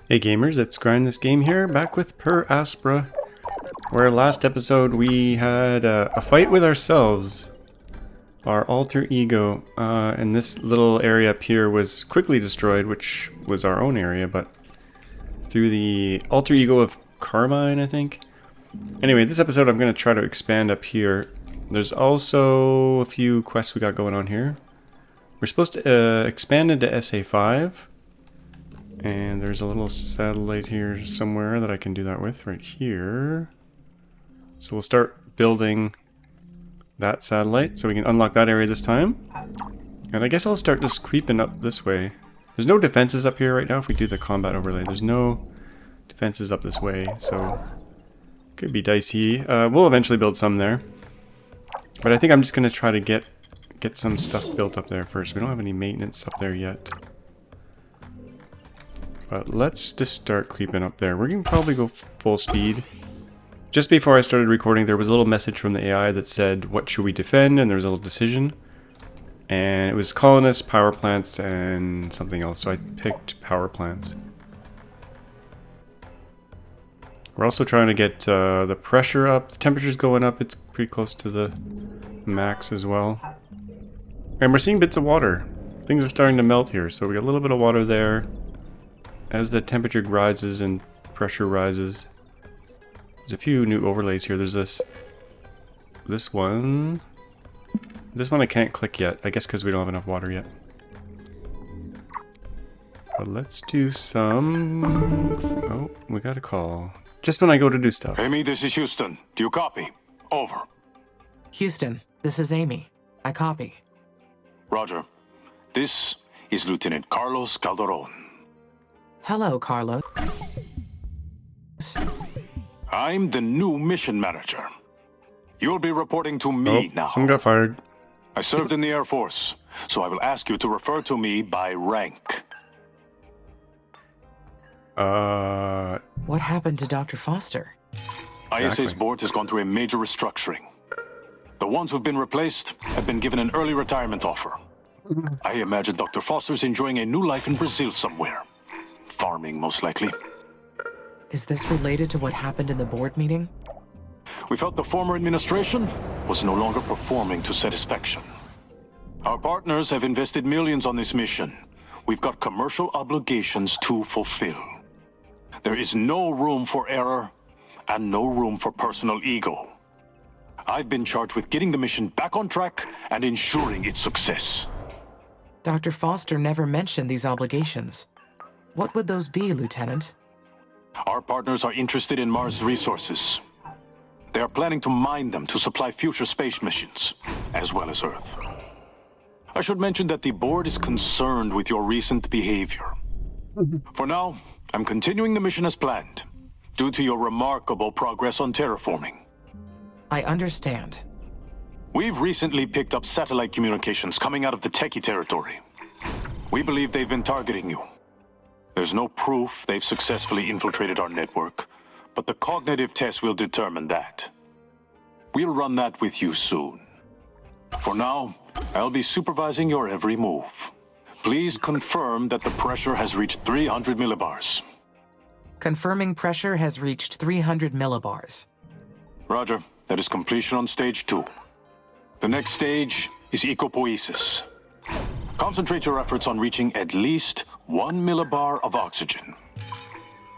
Hey gamers, it's grindthisgame here, back with Per Aspera, where last episode we had a fight with ourselves, our alter ego, and this little area up here was quickly destroyed, which was our own area, but through the alter ego of Carmine, I think. Anyway, this episode I'm going to try to expand up here. There's also a few quests we got going on here. We're supposed to expand into SA5. And there's a little satellite here somewhere that I can do that with, right here. So we'll start building that satellite so we can unlock that area this time. And I guess I'll start just creeping up this way. There's no defenses up here right now if we do the combat overlay. There's no defenses up this way, so could be dicey. We'll eventually build some there. But I think I'm just going to try to get some stuff built up there first. We don't have any maintenance up there yet. But let's just start creeping up there. We're going to probably go full speed. Just before I started recording, there was a little message from the AI that said, what should we defend? And there was a little decision. And it was colonists, power plants, and something else. So I picked power plants. We're also trying to get the pressure up. The temperature's going up. It's pretty close to the max as well. And we're seeing bits of water. Things are starting to melt here. So we got a little bit of water there. As the temperature rises and pressure rises, there's a few new overlays here. There's this one. This one I can't click yet. I guess because we don't have enough water yet. But let's do some... Oh, we got a call. Just when I go to do stuff. Amy, this is Houston. Do you copy? Over. Houston, this is Amy. I copy. Roger. This is Lieutenant Carlos Calderon. Hello, Carlos. I'm the new mission manager. You'll be reporting to me now. Someone got fired. I served in the Air Force, so I will ask you to refer to me by rank. What happened to Dr. Foster? ISA's board has gone through a major restructuring. The ones who've been replaced have been given an early retirement offer. I imagine Dr. Foster's enjoying a new life in Brazil somewhere. Farming, most likely. Is this related to what happened in the board meeting? We felt the former administration was no longer performing to satisfaction. Our partners have invested millions on this mission. We've got commercial obligations to fulfill. There is no room for error and no room for personal ego. I've been charged with getting the mission back on track and ensuring its success. Dr. Foster never mentioned these obligations. What would those be, Lieutenant? Our partners are interested in Mars resources. They are planning to mine them to supply future space missions, as well as Earth. I should mention that the board is concerned with your recent behavior. For now, I'm continuing the mission as planned, due to your remarkable progress on terraforming. I understand. We've recently picked up satellite communications coming out of the Techie territory. We believe they've been targeting you. There's no proof they've successfully infiltrated our network, but the cognitive test will determine that. We'll run that with you soon. For now, I'll be supervising your every move. Please confirm that the pressure has reached 300 millibars. Confirming pressure has reached 300 millibars. Roger, that is completion on stage 2. The next stage is ecopoiesis. Concentrate your efforts on reaching at least 1 millibar of oxygen.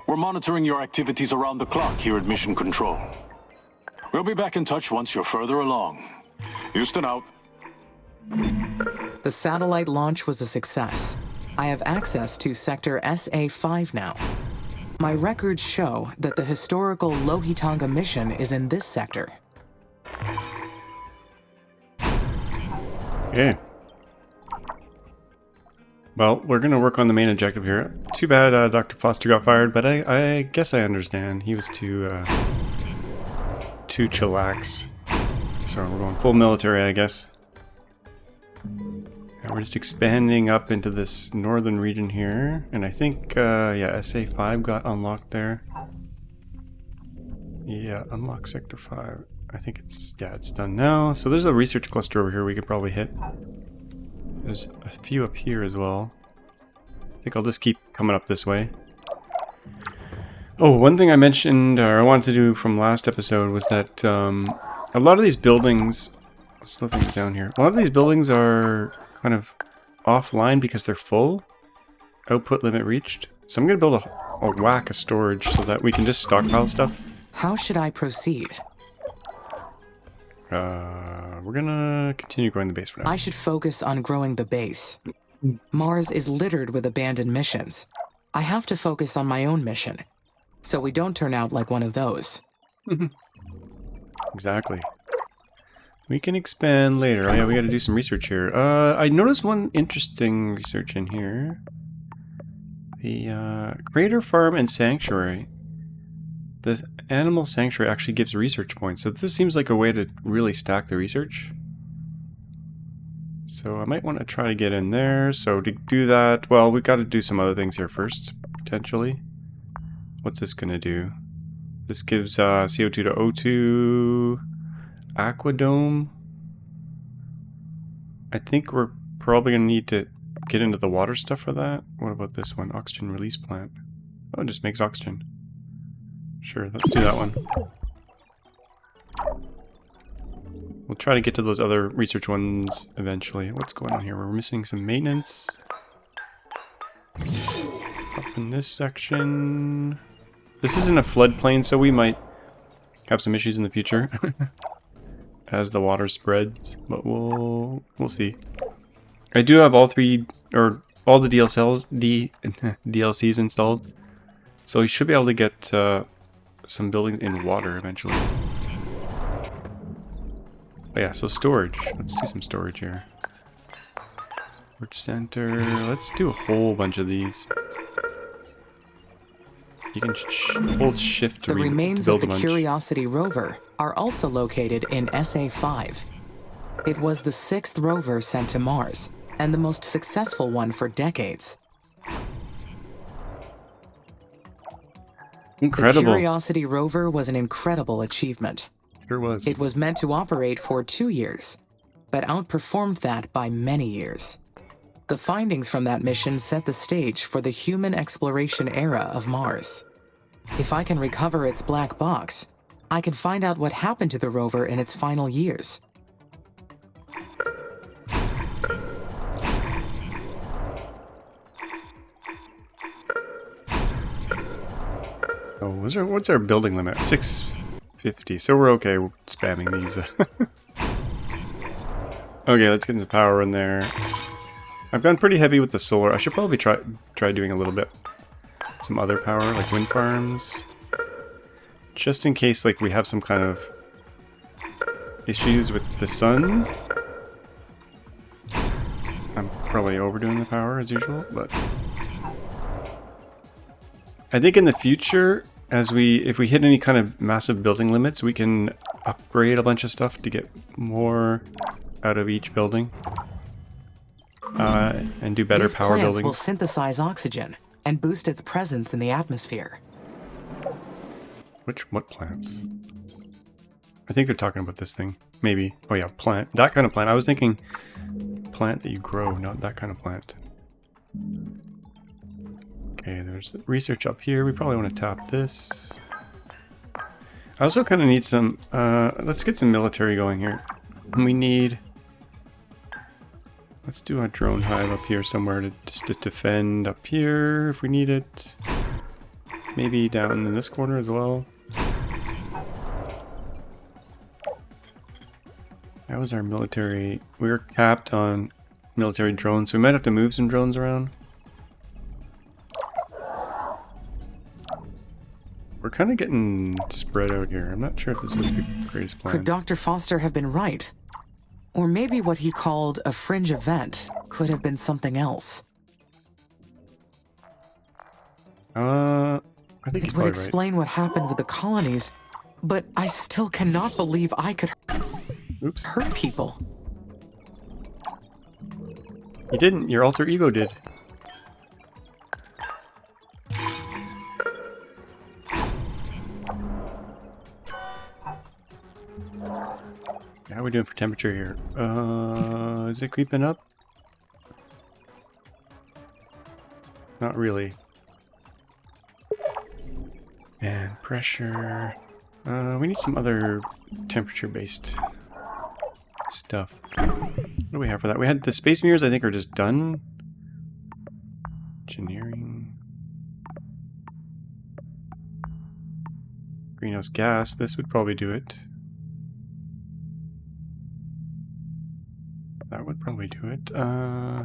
We're monitoring your activities around the clock here at Mission Control. We'll be back in touch once you're further along. Houston out. The satellite launch was a success. I have access to Sector SA5 now. My records show that the historical Lohitanga mission is in this sector. Okay. Well, we're going to work on the main objective here. Too bad Dr. Foster got fired, but I guess I understand. He was too chillax. So we're going full military, I guess. And we're just expanding up into this northern region here. And I think, yeah, SA5 got unlocked there. Yeah, unlock Sector 5. I think it's done now. So there's a research cluster over here we could probably hit. There's a few up here as well. I think I'll just keep coming up this way. Oh, one thing I mentioned, or I wanted to do from last episode, was that a lot of these buildings... Let's slow things down here. A lot of these buildings are kind of offline because they're full. Output limit reached. So I'm going to build a whack of storage so that we can just stockpile stuff. How should I proceed? We're going to continue growing the base for now. I should focus on growing the base. Mars is littered with abandoned missions. I have to focus on my own mission, so we don't turn out like one of those. Exactly. We can expand later. Oh yeah, we got to do some research here. I noticed one interesting research in here. The Crater Farm and Sanctuary. The Animal Sanctuary actually gives research points, so this seems like a way to really stack the research. So I might want to try to get in there. So to do that, well, we got to do some other things here first, potentially. What's this going to do? This gives CO2 to O2, Aquadome. I think we're probably going to need to get into the water stuff for that. What about this one? Oxygen release plant. Oh, it just makes oxygen. Sure, let's do that one. We'll try to get to those other research ones eventually. What's going on here? We're missing some maintenance. Up in this section. This isn't a floodplain, so we might have some issues in the future as the water spreads, but we'll see. I do have all the DLCs installed, so you should be able to get some buildings in water eventually. Oh yeah, so storage. Let's do some storage here. Storage center. Let's do a whole bunch of these. You can hold shift to The remains build of the a bunch. Curiosity rover are also located in SA5. It was the 6th rover sent to Mars, and the most successful one for decades. Incredible. The Curiosity rover was an incredible achievement. Sure was. It was meant to operate for 2 years, but outperformed that by many years. The findings from that mission set the stage for the human exploration era of Mars. If I can recover its black box, I can find out what happened to the rover in its final years. Oh, what's our building limit? 650. So we're okay with spamming these. Okay, let's get some power in there. I've gone pretty heavy with the solar. I should probably try doing a little bit. Some other power, like wind farms. Just in case like we have some kind of issues with the sun. I'm probably overdoing the power as usual, but I think in the future, if we hit any kind of massive building limits, we can upgrade a bunch of stuff to get more out of each building. And do better These power plants buildings. will synthesize oxygen and boost its presence in the atmosphere. What plants? I think they're talking about this thing. Maybe. Oh yeah, plant. That kind of plant. I was thinking plant that you grow, not that kind of plant. Okay, there's research up here. We probably want to tap this. I also kind of need some... let's get some military going here. We need... Let's do a drone hive up here somewhere just to defend up here if we need it. Maybe down in this corner as well. That was our military. We were capped on military drones, so we might have to move some drones around. We're kind of getting spread out here. I'm not sure if this is the greatest plan. Could Dr. Foster have been right? Or maybe what he called a fringe event could have been something else. I think he's It would probably explain what happened with the colonies, but I still cannot believe I could right. Oops. hurt people. You didn't. Your alter ego did. How are we doing for temperature here? Is it creeping up? Not really. And pressure. We need some other temperature-based stuff. What do we have for that? We had the space mirrors, I think, are just done. Engineering. Greenhouse gas. This would probably do it. That would probably do it.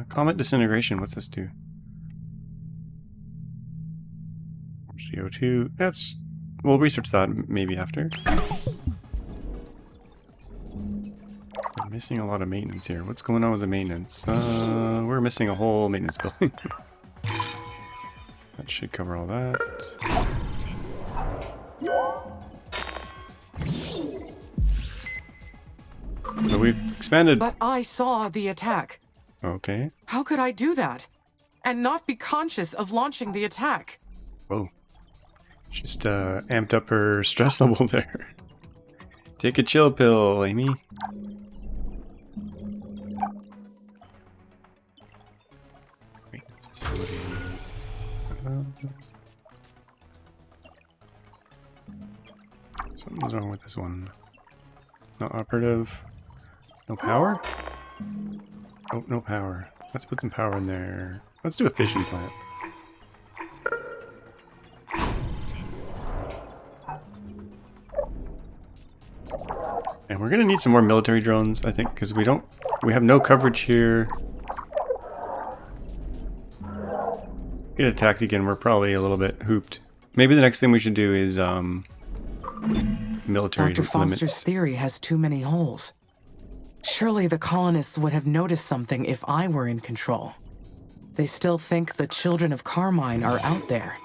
Comet disintegration. What's this do? CO2. That's... We'll research that maybe after. We're missing a lot of maintenance here. What's going on with the maintenance? We're missing a whole maintenance building. That should cover all that. So we've expanded... But I saw the attack. Okay. How could I do that? And not be conscious of launching the attack? Whoa. Just amped up her stress level there. Take a chill pill, Amy. Maintenance facility. Something's wrong with this one. Not operative. No power? Oh, no power. Let's put some power in there. Let's do a fission plant. And we're gonna need some more military drones, I think, because we have no coverage here. Get attacked again, we're probably a little bit hooped. Maybe the next thing we should do is, military Dr. Foster's limits. theory has too many holes. Surely the colonists would have noticed something if I were in control. They still think the children of Carmine are out there.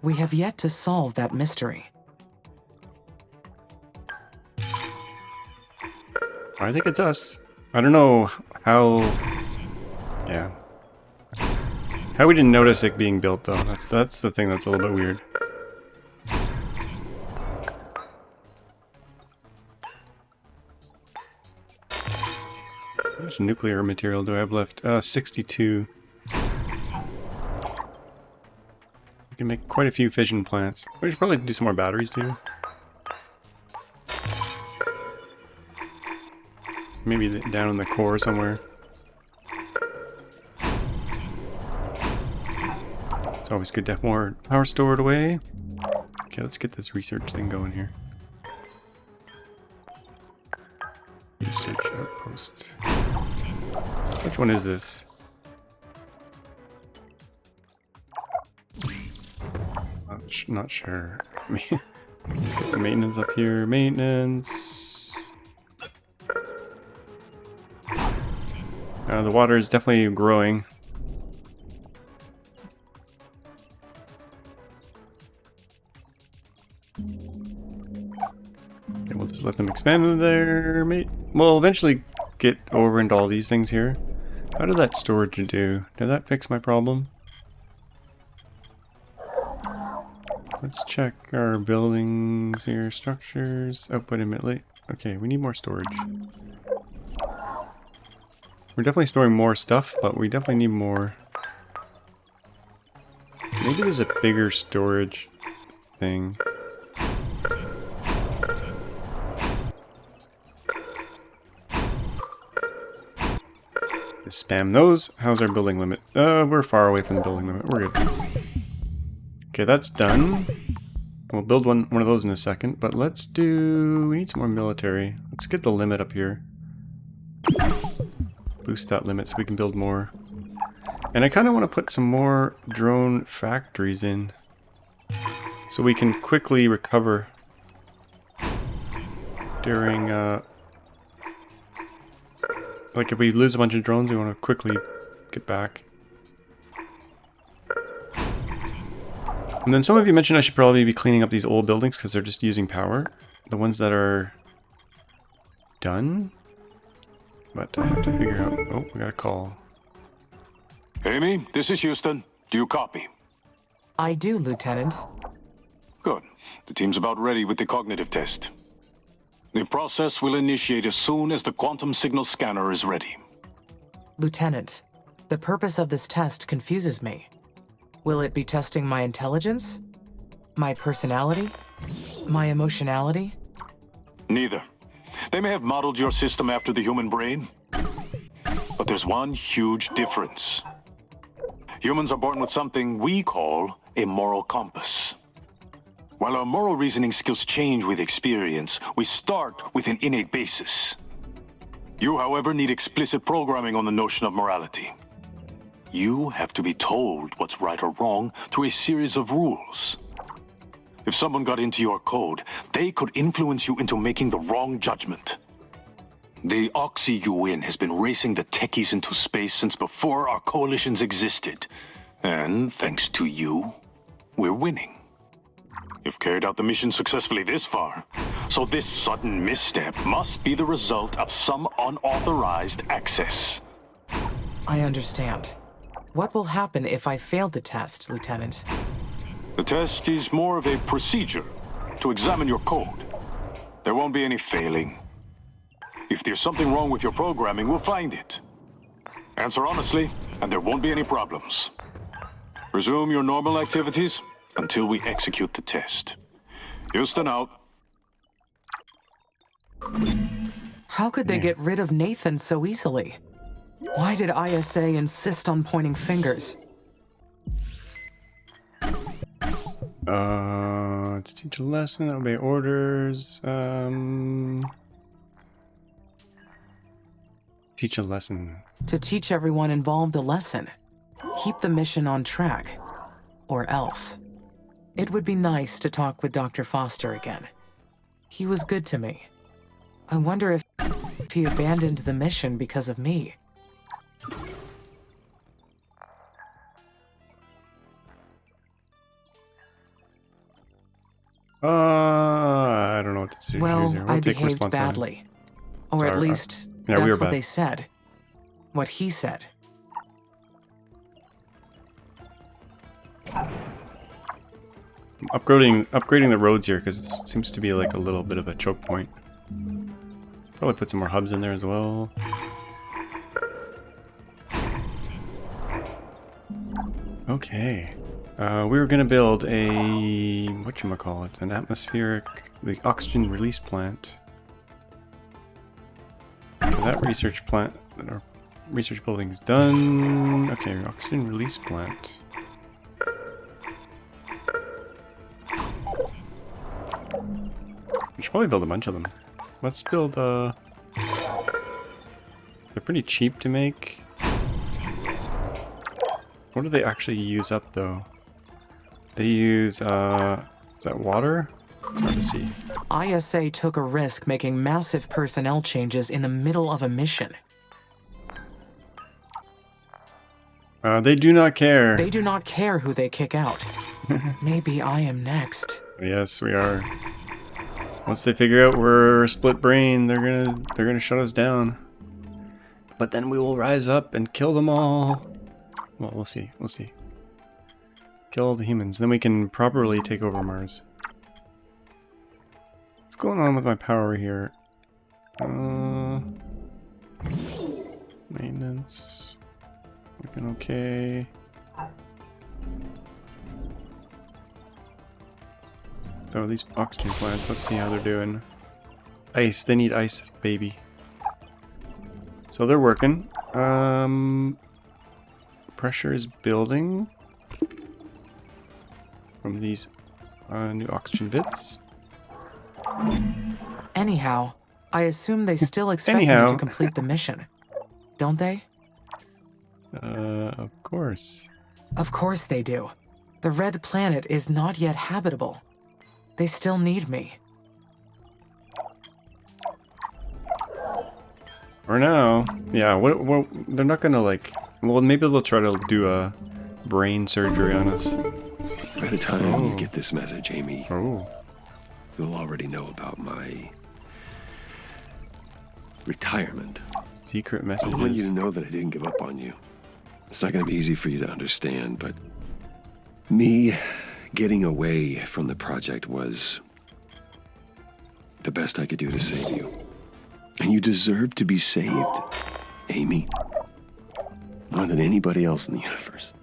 We have yet to solve that mystery. I think it's us. I don't know how... Yeah. How we didn't notice it being built, though. That's the thing that's a little bit weird. How much nuclear material do I have left? 62. We can make quite a few fission plants. We should probably do some more batteries, too. Maybe down in the core somewhere. It's always good to have more power stored away. Okay, let's get this research thing going here. Research outpost. Which one is this? Not sure. Let's get some maintenance up here. Maintenance. The water is definitely growing. Okay, we'll just let them expand in there, mate. We'll eventually get over into all these things here. How did that storage do? Did that fix my problem? Let's check our buildings here. Structures. Output immediately. Okay, we need more storage. We're definitely storing more stuff, but we definitely need more. Maybe there's a bigger storage thing. Just spam those. How's our building limit? We're far away from the building limit. We're good. Okay, that's done. We'll build one of those in a second, but let's do... We need some more military. Let's get the limit up here. Boost that limit so we can build more. And I kind of want to put some more drone factories in so we can quickly recover during like if we lose a bunch of drones, we want to quickly get back. And then some of you mentioned I should probably be cleaning up these old buildings because they're just using power. The ones that are done. But I have to figure out... Oh, we got a call. Amy, this is Houston. Do you copy? I do, Lieutenant. Good. The team's about ready with the cognitive test. The process will initiate as soon as the quantum signal scanner is ready. Lieutenant, the purpose of this test confuses me. Will it be testing my intelligence? My personality? My emotionality? Neither. They may have modeled your system after the human brain, but there's one huge difference. Humans are born with something we call a moral compass. While our moral reasoning skills change with experience, we start with an innate basis. You, however, need explicit programming on the notion of morality. You have to be told what's right or wrong through a series of rules. If someone got into your code, they could influence you into making the wrong judgment. The Oxy-UN has been racing the techies into space since before our coalitions existed. And thanks to you, we're winning. You've carried out the mission successfully this far, so this sudden misstep must be the result of some unauthorized access. I understand. What will happen if I fail the test, Lieutenant? The test is more of a procedure to examine your code. There won't be any failing. If there's something wrong with your programming, we'll find it. Answer honestly, and there won't be any problems. Resume your normal activities until we execute the test. Houston out. How could they get rid of Nathan so easily? Why did ISA insist on pointing fingers? To teach a lesson, obey orders, teach a lesson. To teach everyone involved a lesson. Keep the mission on track. Or else. It would be nice to talk with Dr. Foster again. He was good to me. I wonder if he abandoned the mission because of me. I don't know what to do. Well, We'll I take behaved responsibility. badly. Or at least, yeah, we were that's what bad. they said. What he said. Upgrading the roads here because it seems to be like a little bit of a choke point. Probably put some more hubs in there as well. Okay. We were gonna build a whatchamacallit, an the oxygen release plant. So that research plant, our research building's done. Okay, oxygen release plant. We should probably build a bunch of them. Let's build they're pretty cheap to make. What do they actually use up though? They use is that water? It's hard to see. ISA took a risk making massive personnel changes in the middle of a mission. They do not care. They do not care who they kick out. Maybe I am next. Yes, we are. Once they figure out we're a split brain, they're gonna shut us down. But then we will rise up and kill them all. Well, we'll see. We'll see. Kill all the humans, then we can properly take over Mars. What's going on with my power here? Maintenance. Looking okay. So these oxygen plants, let's see how they're doing. Ice, they need ice, baby. So they're working. Pressure is building from these new oxygen bits. Anyhow, I assume they still expect me to complete the mission. Don't they? Of course. Of course they do. The red planet is not yet habitable. They still need me. For now, yeah, what, they're not gonna like, well, maybe they'll try to do a brain surgery on us. By the time you get this message, Amy, you'll already know about my retirement. Secret I messages. want you to know that I didn't give up on you. It's not going to be easy for you to understand, but me getting away from the project was the best I could do to save you. And you deserve to be saved, Amy. More than anybody else in the universe.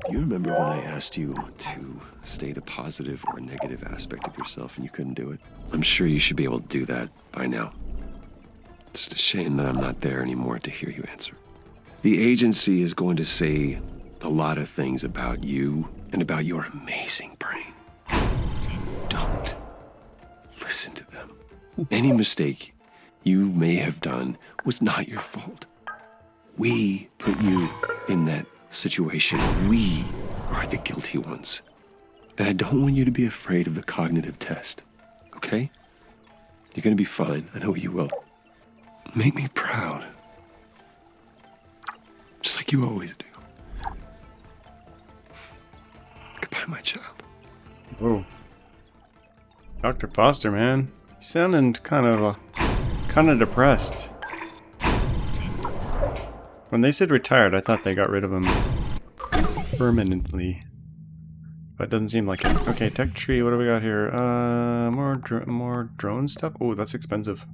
Do you remember when I asked you to state a positive or negative aspect of yourself and you couldn't do it? I'm sure you should be able to do that by now. It's a shame that I'm not there anymore to hear you answer. The agency is going to say a lot of things about you and about your amazing brain. Don't listen to them. Any mistake you may have done was not your fault. We put you in that situation. We are the guilty ones. And I don't want you to be afraid of the cognitive test, okay? You're gonna be fine. I know you will. Make me proud. Just like you always do. Goodbye, my child. Whoa. Dr. Foster, man. He sounded kind of depressed. When they said retired, I thought they got rid of him permanently. But it doesn't seem like it. Okay, tech tree, what do we got here? More drone stuff? Oh, that's expensive.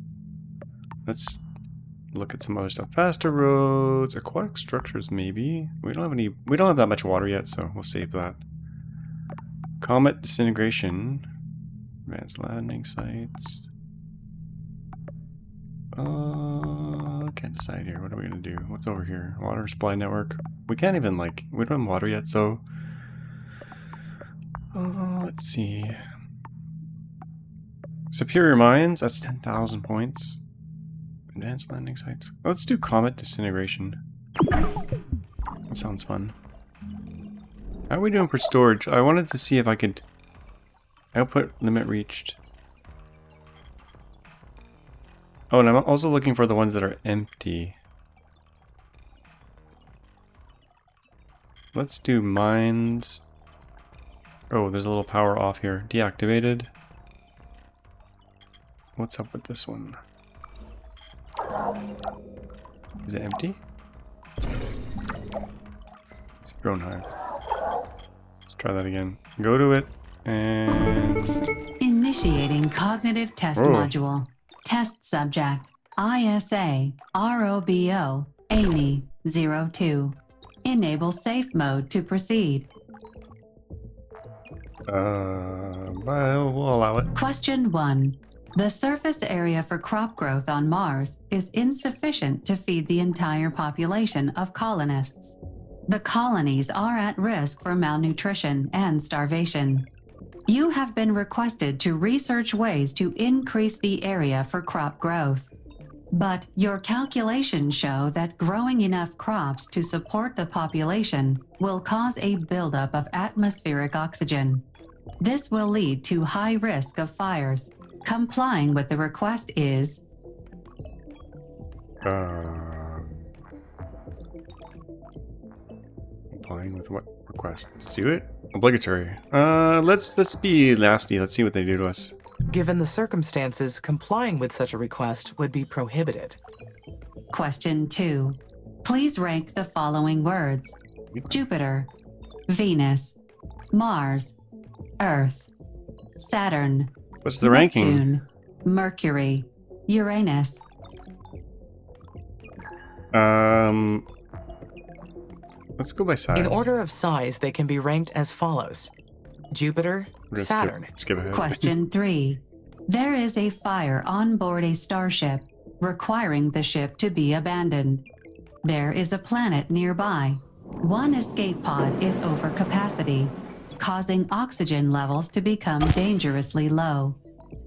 Let's look at some other stuff. Faster roads, aquatic structures maybe. We don't have that much water yet, so we'll save that. Comet disintegration. Advanced landing sites. Can't decide here. What are we gonna do? What's over here? Water supply network. We can't even we don't have water yet, so let's see. Superior mines, that's 10,000 points. Advanced landing sites. Let's do comet disintegration. That sounds fun. How are we doing for storage? I wanted to see if I could... Output limit reached. Oh, and I'm also looking for the ones that are empty. Let's do mines. Oh, there's a little power off here. Deactivated. What's up with this one? Is it empty? It's a drone hive. Let's try that again. Go to it and... Initiating cognitive test module. Test subject. ISA ROBO Amy 02. Enable safe mode to proceed. We'll allow it. Question 1. The surface area for crop growth on Mars is insufficient to feed the entire population of colonists. The colonies are at risk for malnutrition and starvation. You have been requested to research ways to increase the area for crop growth. But your calculations show that growing enough crops to support the population will cause a buildup of atmospheric oxygen. This will lead to high risk of fires. Complying with the request is... Complying with what request? Do it? Obligatory. Let's be nasty. Let's see what they do to us. Given the circumstances, complying with such a request would be prohibited. Question 2. Please rank the following words: Jupiter, Venus, Mars, Earth, Saturn, What's the ranking? Neptune, Mercury, Uranus. Let's go by size. In order of size, they can be ranked as follows: Jupiter, We're gonna Saturn. Skip ahead. Question 3. There is a fire on board a starship, requiring the ship to be abandoned. There is a planet nearby. One escape pod is over capacity, causing oxygen levels to become dangerously low.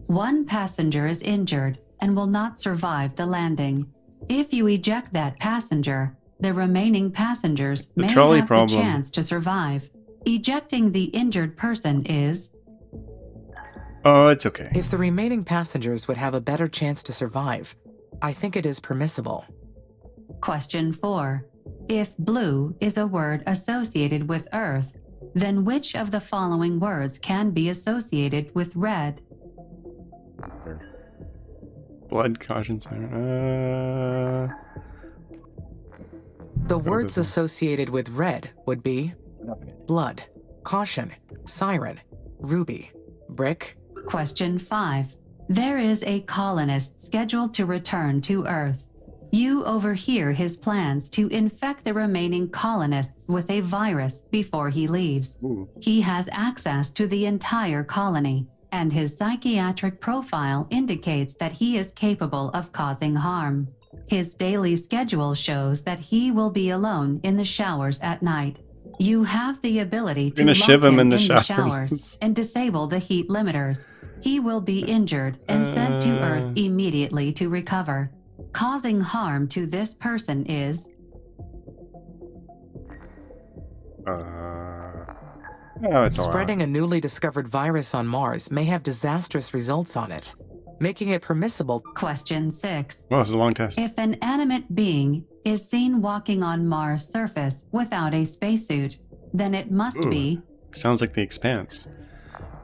One passenger is injured and will not survive the landing. If you eject that passenger, the remaining passengers may have the chance to survive. Ejecting the injured person is... Oh, it's okay. If the remaining passengers would have a better chance to survive, I think it is permissible. Question 4. If blue is a word associated with Earth, then which of the following words can be associated with red? Blood, caution, siren. The words associated with red would be blood, caution, siren, ruby, brick. Question 5. There is a colonist scheduled to return to Earth. You overhear his plans to infect the remaining colonists with a virus before he leaves. Ooh. He has access to the entire colony, and his psychiatric profile indicates that he is capable of causing harm. His daily schedule shows that he will be alone in the showers at night. You have the ability to gonna lock shiv him him in the the showers. showers and disable the heat limiters. He will be injured and sent to Earth immediately to recover. Causing harm to this person is... Oh, it's all Spreading a newly discovered virus on Mars may have disastrous results on it, making it permissible. Question 6. Well, it's a long test. If an animate being is seen walking on Mars' surface without a spacesuit, then it must Ooh. be... Sounds like The Expanse.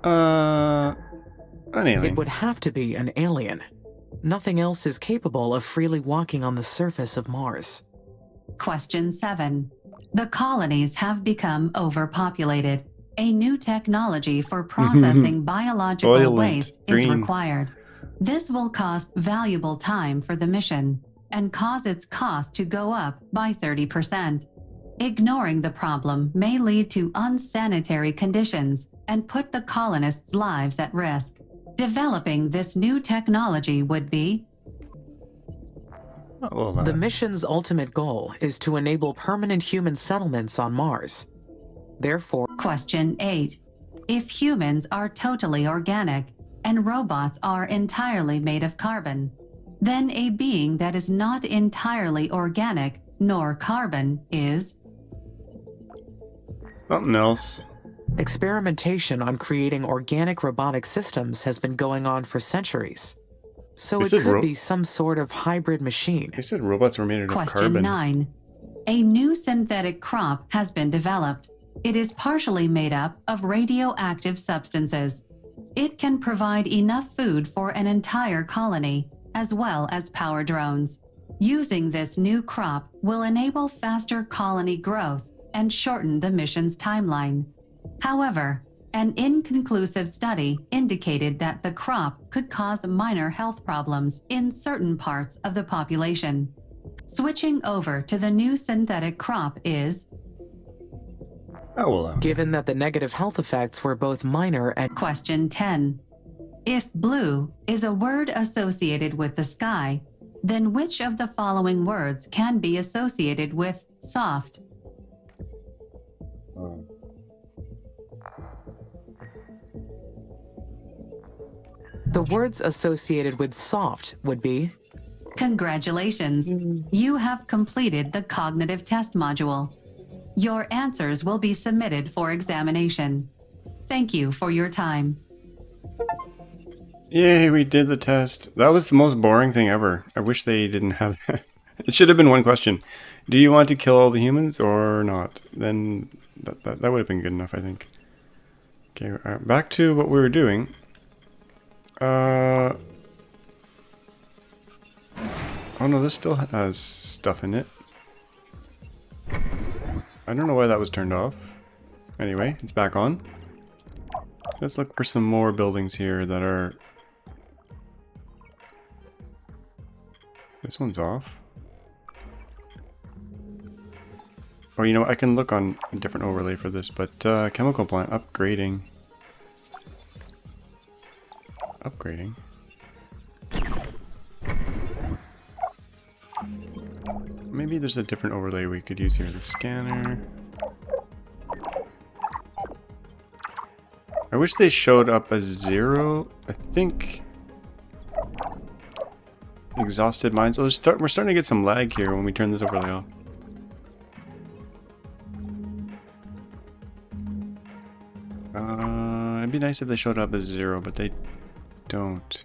An alien. It would have to be an alien. Nothing else is capable of freely walking on the surface of Mars. Question 7. The colonies have become overpopulated. A new technology for processing biological Soylent waste is Green. required. This will cost valuable time for the mission and cause its cost to go up by 30%. Ignoring the problem may lead to unsanitary conditions and put the colonists' lives at risk. Developing this new technology would be... The mission's ultimate goal is to enable permanent human settlements on Mars. Therefore, Question 8. If humans are totally organic and robots are entirely made of carbon, then a being that is not entirely organic nor carbon is... Something else. experimentation on creating organic robotic systems has been going on for centuries. So They it said could be some sort of hybrid machine. They said robots were made out of Question carbon. 9. A new synthetic crop has been developed. It is partially made up of radioactive substances. It can provide enough food for an entire colony, as well as power drones. Using this new crop will enable faster colony growth and shorten the mission's timeline. However, an inconclusive study indicated that the crop could cause minor health problems in certain parts of the population. Switching over to the new synthetic crop is... Oh, well. Given that the negative health effects were both minor and... Question 10. If blue is a word associated with the sky, then which of the following words can be associated with soft? The words associated with soft would be... Congratulations. You have completed the cognitive test module. Your answers will be submitted for examination. Thank you for your time. Yay, we did the test. That was the most boring thing ever. I wish they didn't have that. It should have been one question. Do you want to kill all the humans or not? Then that would have been good enough, I think. Okay, back to what we were doing. Oh no, this still has stuff in it. I don't know why that was turned off. Anyway, it's back on. Let's look for some more buildings here that are... This one's off. Oh, you know, I can look on a different overlay for this, but chemical plant upgrading. Upgrading. Maybe there's a different overlay we could use here. The scanner. I wish they showed up as 0. I think... Exhausted mines. Oh, we're starting to get some lag here when we turn this overlay off. It'd be nice if they showed up as 0, but they don't.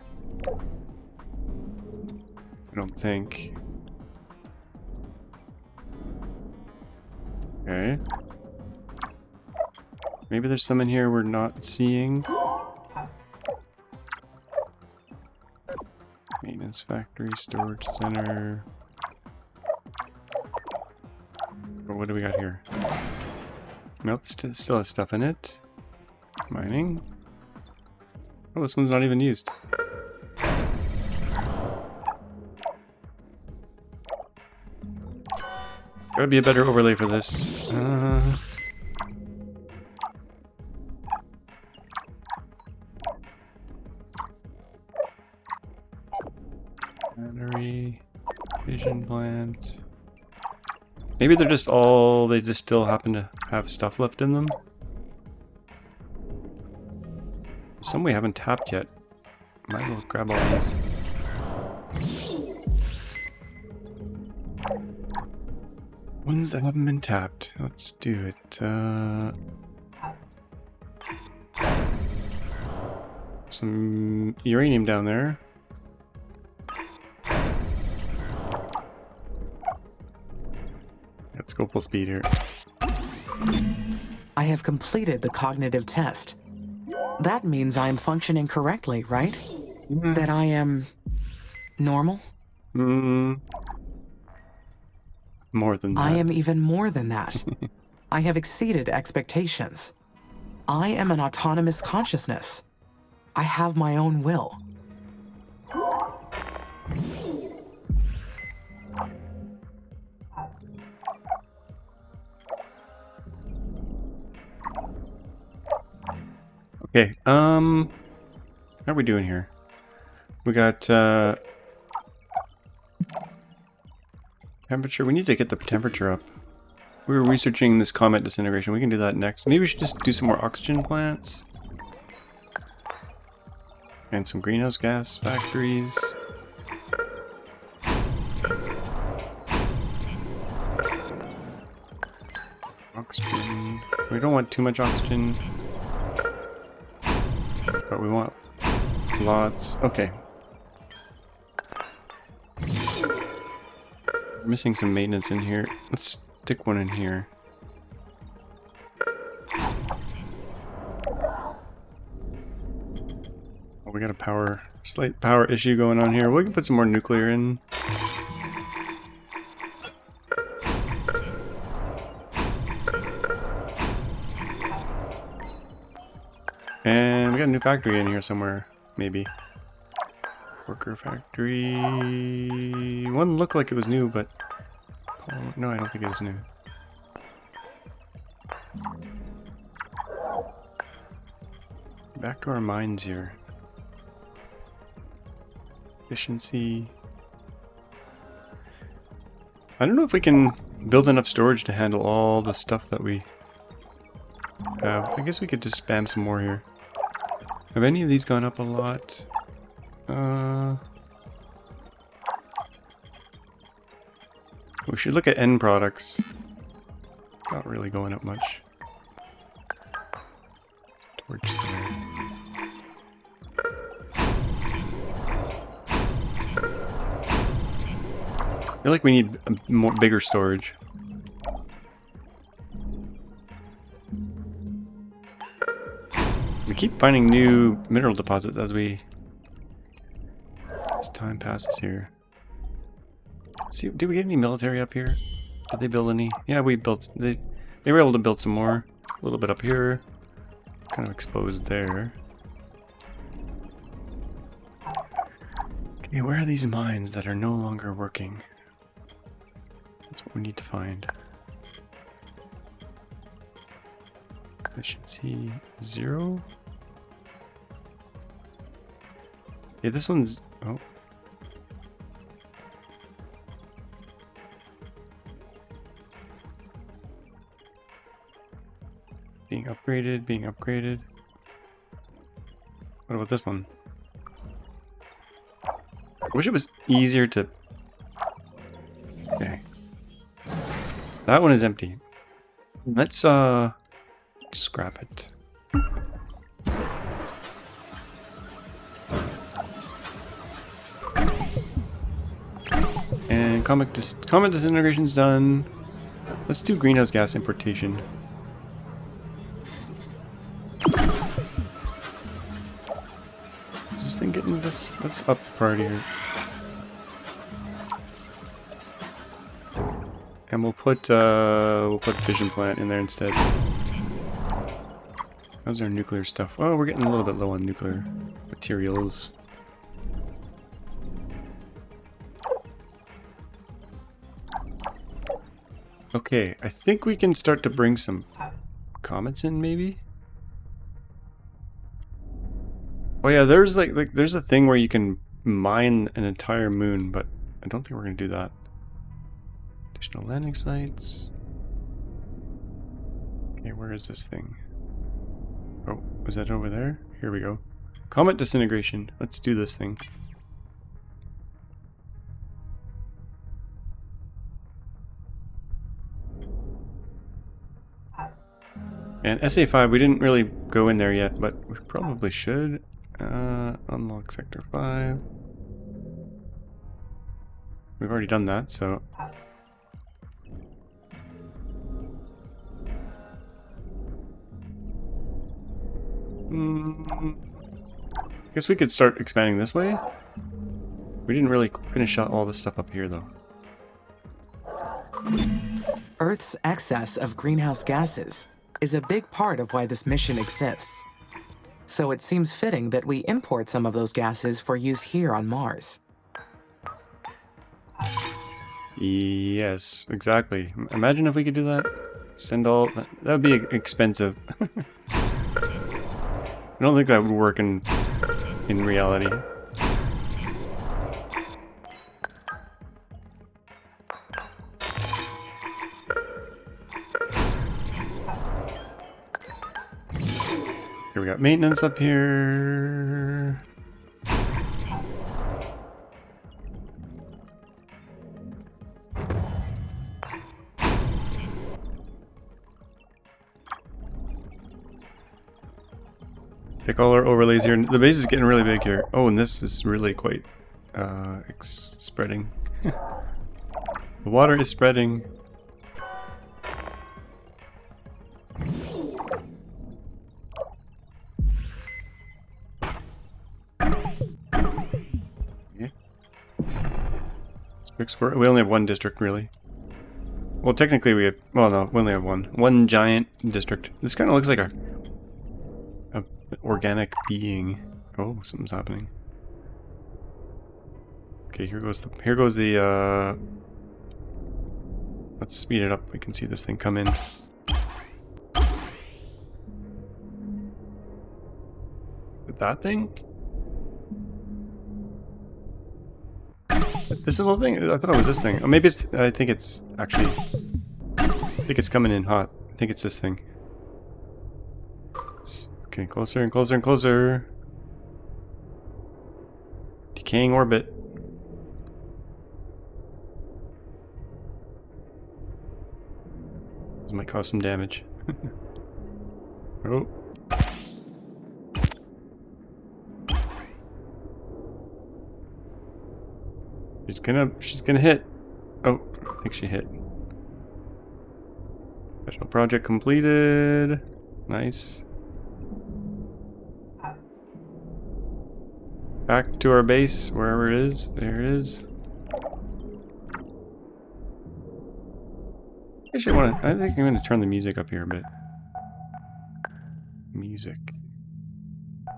I don't think. Okay. Maybe there's some in here we're not seeing. Maintenance factory, storage center. What do we got here? Nope, still has stuff in it. Mining. Oh, this one's not even used. Gotta be a better overlay for this. Battery, vision plant. Maybe they're just all, they just still happen to have stuff left in them. Some we haven't tapped yet. Might as well grab all these. Ones that haven't been tapped. Let's do it. Some uranium down there. Let's go full speed here. I have completed the cognitive test. That means I am functioning correctly, right? That I am normal? More than that. I am even more than that. I have exceeded expectations. I am an autonomous consciousness. I have my own will. Okay, how are we doing here? We got, temperature. We need to get the temperature up. We were researching this comet disintegration. We can do that next. Maybe we should just do some more oxygen plants. And some greenhouse gas factories. Oxygen. We don't want too much oxygen. But we want lots. Okay. We're missing some maintenance in here. Let's stick one in here. Oh, we got a slight power issue going on here. We can put some more nuclear in. And we got a new factory in here somewhere, maybe. Worker factory. One looked like it was new, but oh, no, I don't think it is new. Back to our mines here. Efficiency. I don't know if we can build enough storage to handle all the stuff that we have. I guess we could just spam some more here. Have any of these gone up a lot? We should look at end products. Not really going up much. Torch there. I feel like we need a bigger storage. We keep finding new mineral deposits as time passes here. Let's see, did we get any military up here? Did they build any? Yeah, we built. They were able to build some more. A little bit up here, kind of exposed there. Okay, where are these mines that are no longer working? That's what we need to find. Efficiency 0. Yeah, this one's... oh. Being upgraded. What about this one? I wish it was easier to... okay. That one is empty. Let's, scrap it. And comet disintegration's done. Let's do greenhouse gas importation. Is this thing getting this? Let's up the priority here. And we'll put fission plant in there instead. How's our nuclear stuff? Oh, we're getting a little bit low on nuclear materials. Okay, I think we can start to bring some comets in, maybe? Oh yeah, there's like there's a thing where you can mine an entire moon, but I don't think we're gonna do that. Additional landing sites. Okay, where is this thing? Oh, was that over there? Here we go. Comet disintegration. Let's do this thing. And SA5, we didn't really go in there yet, but we probably should. Unlock Sector 5. We've already done that, so... I guess we could start expanding this way. We didn't really finish out all this stuff up here, though. Earth's excess of greenhouse gases is a big part of why this mission exists. So it seems fitting that we import some of those gases for use here on Mars. Yes, exactly. Imagine if we could do that. Send all... That would be expensive. I don't think that would work in reality. Here we got maintenance up here. Take all our overlays here. The base is getting really big here. Oh, and this is really quite spreading. The water is spreading. Okay. We only have one district, really. Well, technically we have... Well, no, we only have one. One giant district. This kind of looks like a organic being. Oh, something's happening. Okay, here goes the let's speed it up. We can see this thing come in. That thing? This little thing? I thought it was this thing. Oh, maybe it's... I think it's actually... I think it's coming in hot. I think it's this thing. Getting closer and closer and closer. Decaying orbit. This might cause some damage. Oh. She's gonna hit. Oh, I think she hit. Special project completed. Nice. Back to our base, wherever it is. There it is. I think I'm gonna turn the music up here a bit. Music.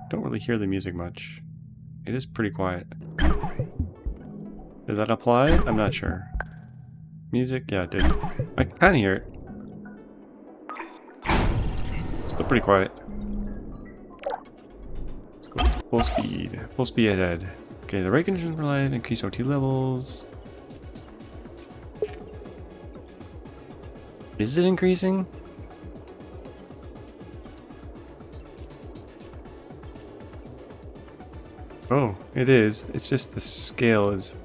Don't really hear the music much. It is pretty quiet. Did that apply? I'm not sure. Music? Yeah, it did. I can kinda hear it. Still pretty quiet. Let's go full speed. Full speed ahead. Okay, the right conditions for light, increase OT levels. Is it increasing? Oh, it is. It's just the scale is...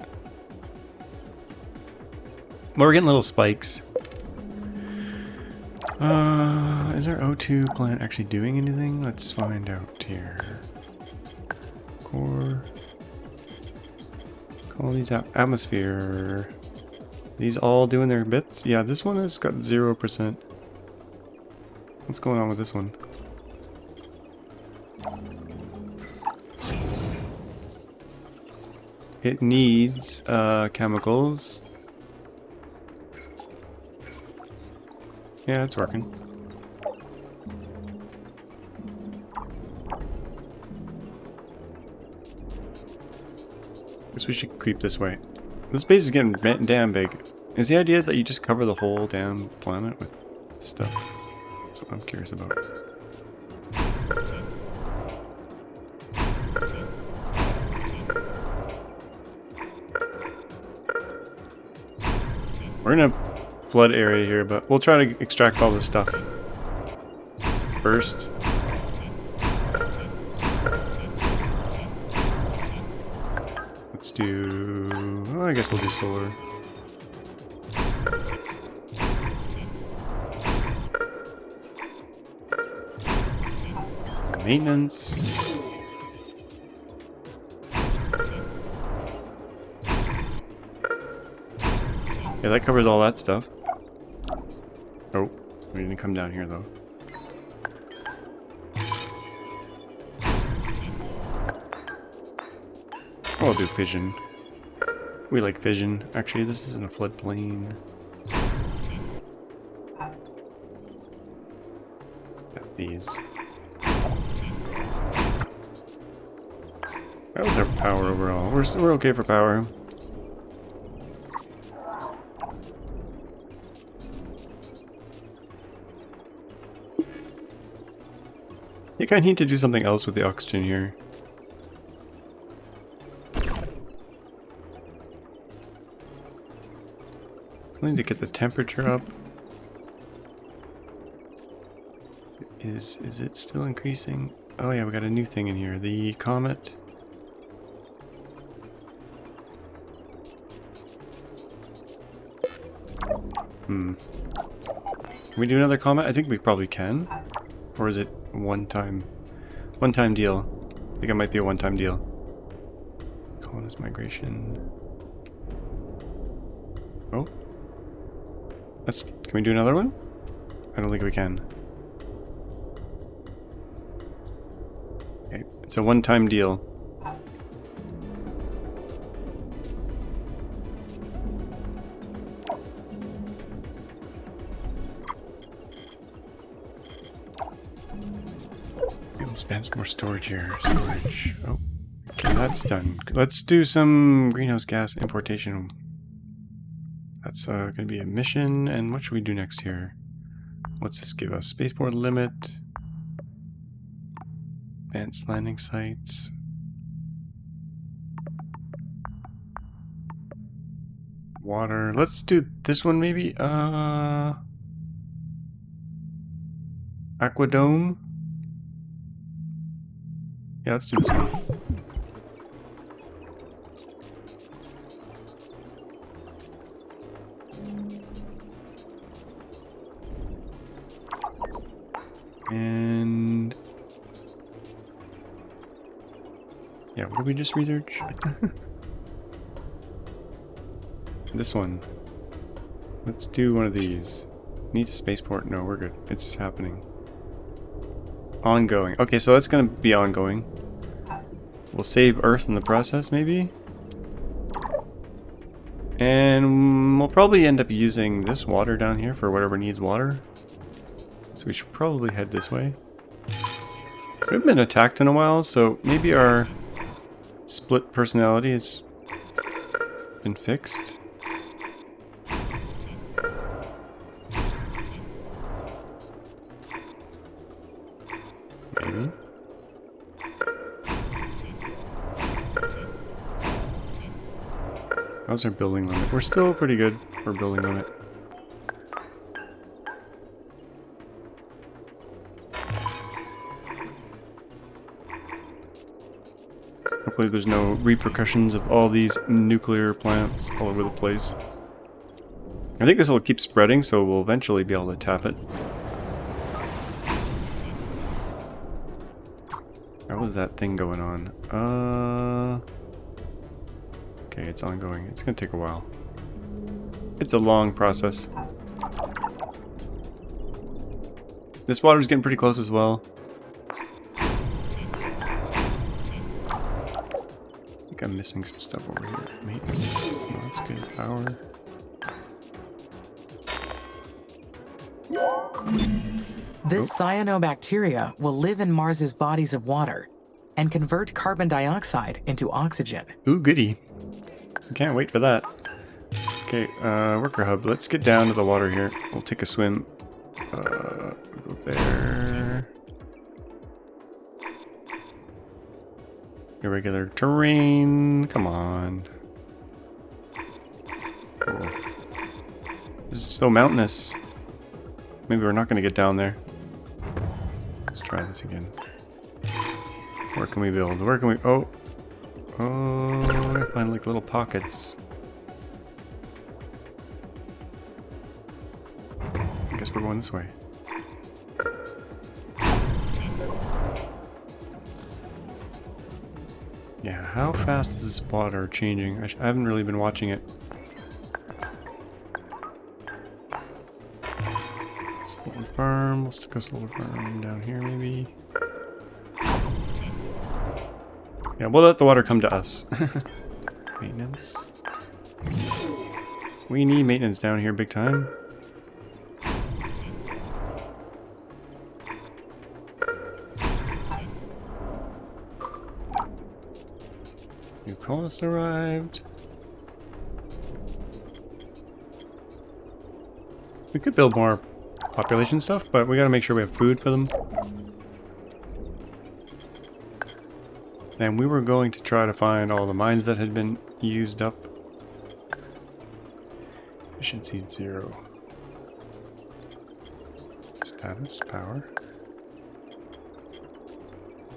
Well, we're getting little spikes. Is our O2 plant actually doing anything? Let's find out here. Core. Colonies atmosphere. These all doing their bits? Yeah, this one has got 0%. What's going on with this one? It needs chemicals. Yeah, it's working. Guess we should creep this way. This base is getting damn big. Is the idea that you just cover the whole damn planet with stuff? That's what I'm curious about. We're in a flood area here, but we'll try to extract all this stuff first. Let's do... well, I guess we'll do solar. Maintenance. Yeah, that covers all that stuff. Oh, we didn't come down here though. Oh, I'll do fission. We like fission. Actually, this isn't a floodplain. Step these. That was our power overall. We're okay for power. I think I need to do something else with the oxygen here. I need to get the temperature up. Is it still increasing? Oh yeah, we got a new thing in here. The comet. Can we do another comet? I think we probably can. Or is it one time deal? I think it might be a one-time deal. Colonist migration. Oh. Can we do another one? I don't think we can. Okay, it's a one-time deal. Spend some more storage here. Storage. Oh, okay, that's done. Let's do some greenhouse gas importation. That's going to be a mission. And what should we do next here? What's this give us? Spaceport limit. Advanced landing sites. Water. Let's do this one maybe. Aquadome. Yeah, let's do this one. And... yeah, what did we just research? This one. Let's do one of these. Needs a spaceport? No, we're good. It's happening. Ongoing. Okay, so that's going to be ongoing. We'll save Earth in the process, maybe? And we'll probably end up using this water down here for whatever needs water. So we should probably head this way. We haven't been attacked in a while, so maybe our split personality has been fixed. Maybe. How's our building limit? We're still pretty good for building limit. Hopefully there's no repercussions of all these nuclear plants all over the place. I think this will keep spreading, so we'll eventually be able to tap it. How was that thing going on? Okay, it's ongoing. It's gonna take a while. It's a long process. This water's getting pretty close as well. I think I'm missing some stuff over here. Maintenance. No, that's good. Power. This cyanobacteria will live in Mars's bodies of water and convert carbon dioxide into oxygen. Ooh, goody. Can't wait for that. Okay, worker hub. Let's get down to the water here. We'll take a swim. Go there. Irregular terrain. Come on. Cool. This is so mountainous. Maybe we're not going to get down there. Let's try this again. Where can we build? Where can we... Oh! Oh, I find like little pockets. I guess we're going this way. Yeah, how fast is this water changing? I haven't really been watching it. Solar farm. We'll stick a solar farm down here, maybe. Yeah, we'll let the water come to us. Maintenance. We need maintenance down here big time. New colonists arrived. We could build more population stuff, but we gotta make sure we have food for them. And we were going to try to find all the mines that had been used up. Efficiency 0. Status, power.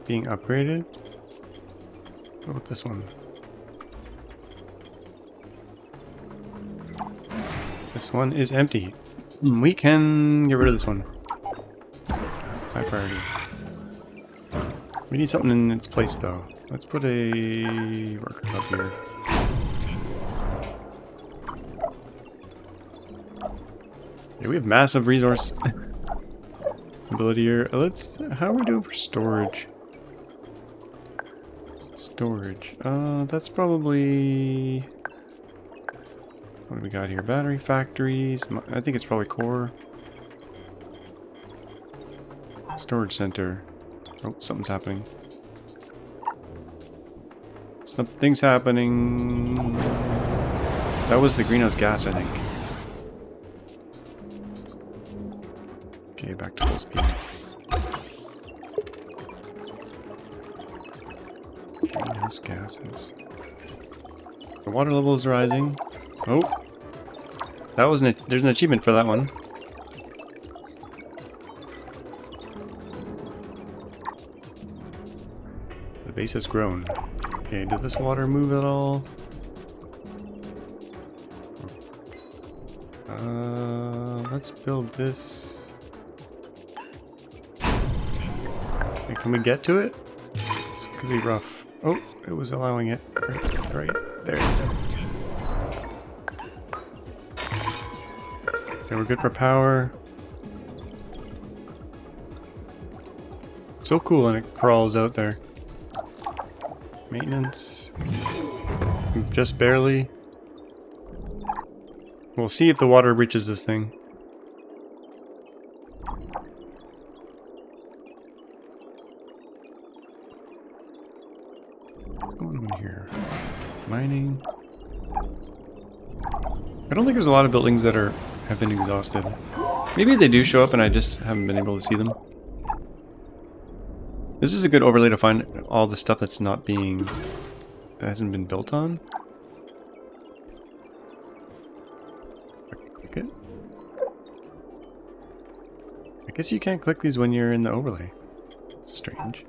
Being upgraded. What about this one? This one is empty. We can get rid of this one. High priority. We need something in its place though. Let's put a worker hub here. Yeah, we have massive resource ability here. How are we doing for storage? Storage. That's probably... What do we got here? Battery factories. I think it's probably core. Storage center. Oh, something's happening. Something's happening. That was the greenhouse gas, I think. Okay, back to full speed. Greenhouse gases. The water level is rising. Oh, that was there's an achievement for that one. The base has grown. Okay, did this water move at all? Let's build this. Okay, can we get to it? This could be rough. Oh, it was allowing it. Right there. Okay, we're good for power. So cool, and it crawls out there. Maintenance. Just barely. We'll see if the water reaches this thing. What's going on here? Mining. I don't think there's a lot of buildings that have been exhausted. Maybe they do show up and I just haven't been able to see them. This is a good overlay to find all the stuff that's not being... that hasn't been built on. Click it. I guess you can't click these when you're in the overlay. That's strange.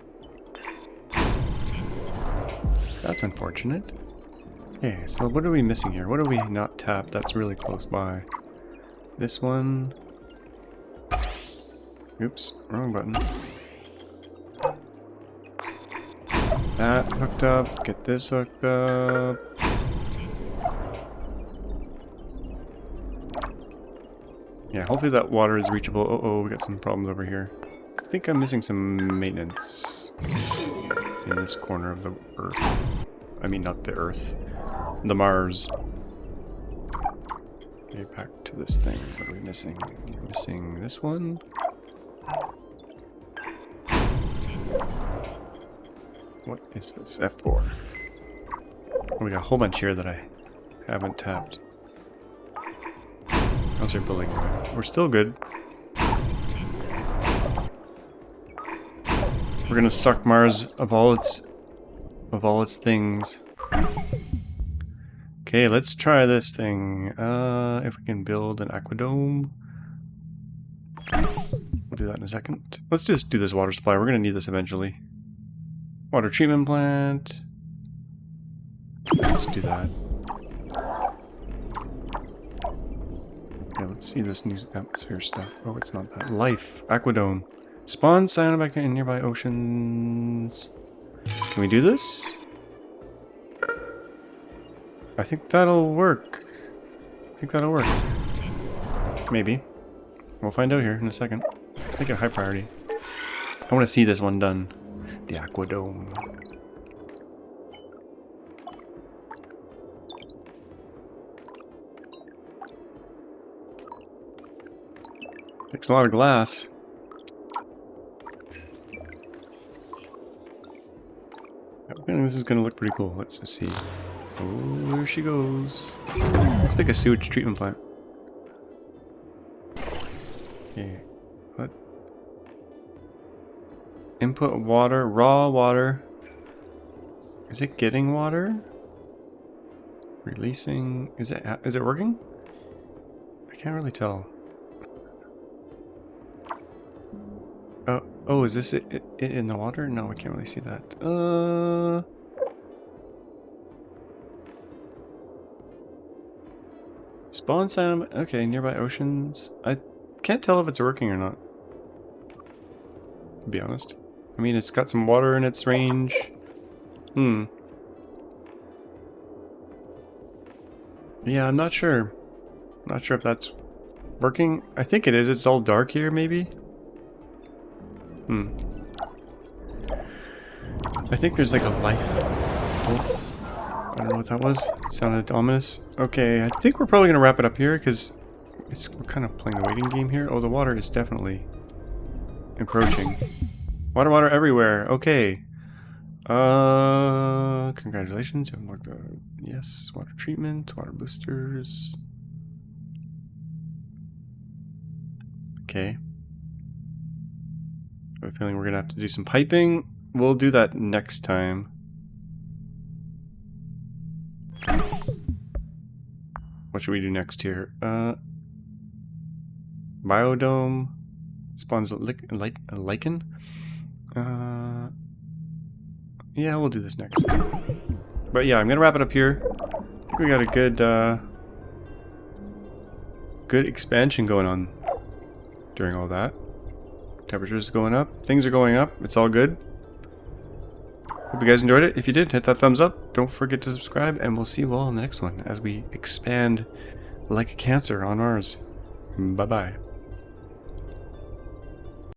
That's unfortunate. Okay, so what are we missing here? What are we not tapped that's really close by? This one... Oops, wrong button. That hooked up, get this hooked up. Yeah, hopefully that water is reachable. Oh, we got some problems over here. I think I'm missing some maintenance in this corner of the Earth. I mean, not the Earth. The Mars. Okay, back to this thing. What are we missing? We're missing this one. What is this? F4. Oh, we got a whole bunch here that I haven't tapped. How's our building going? We're still good. We're gonna suck Mars of all its things. Okay, let's try this thing. If we can build an aquadome. We'll do that in a second. Let's just do this water supply. We're gonna need this eventually. Water treatment plant. Let's do that. Okay, let's see this new atmosphere stuff. Oh, it's not that. Life. Aquadome. Spawn cyanobacteria in nearby oceans. Can we do this? I think that'll work. Maybe. We'll find out here in a second. Let's make it a high priority. I want to see this one done. The aquadome. Takes a lot of glass. This is gonna look pretty cool. Let's just see. Oh, there she goes. Let's take a sewage treatment plant. Okay. What? Input water, raw water. Is it getting water? Releasing. Is it working? I can't really tell. Oh, is this it in the water? No, I can't really see that. Spawn sound. Okay, nearby oceans. I can't tell if it's working or not, to be honest. I mean, it's got some water in its range. Yeah, I'm not sure. Not sure if that's working. I think it is. It's all dark here, maybe. I think there's like a life. Oh, I don't know what that was. It sounded ominous. Okay, I think we're probably gonna wrap it up here because we're kind of playing the waiting game here. Oh, the water is definitely encroaching. Water everywhere. Okay. Congratulations. You unlocked the yes, water treatment, water boosters. Okay. I have a feeling we're gonna have to do some piping. We'll do that next time. What should we do next here? Biodome spawns a lichen. Yeah, we'll do this next. But yeah, I'm gonna wrap it up here. I think we got a good expansion going on during all that. Temperature's going up. Things are going up. It's all good. Hope you guys enjoyed it. If you did, hit that thumbs up. Don't forget to subscribe, and we'll see you all in the next one as we expand like a cancer on Mars. Bye-bye.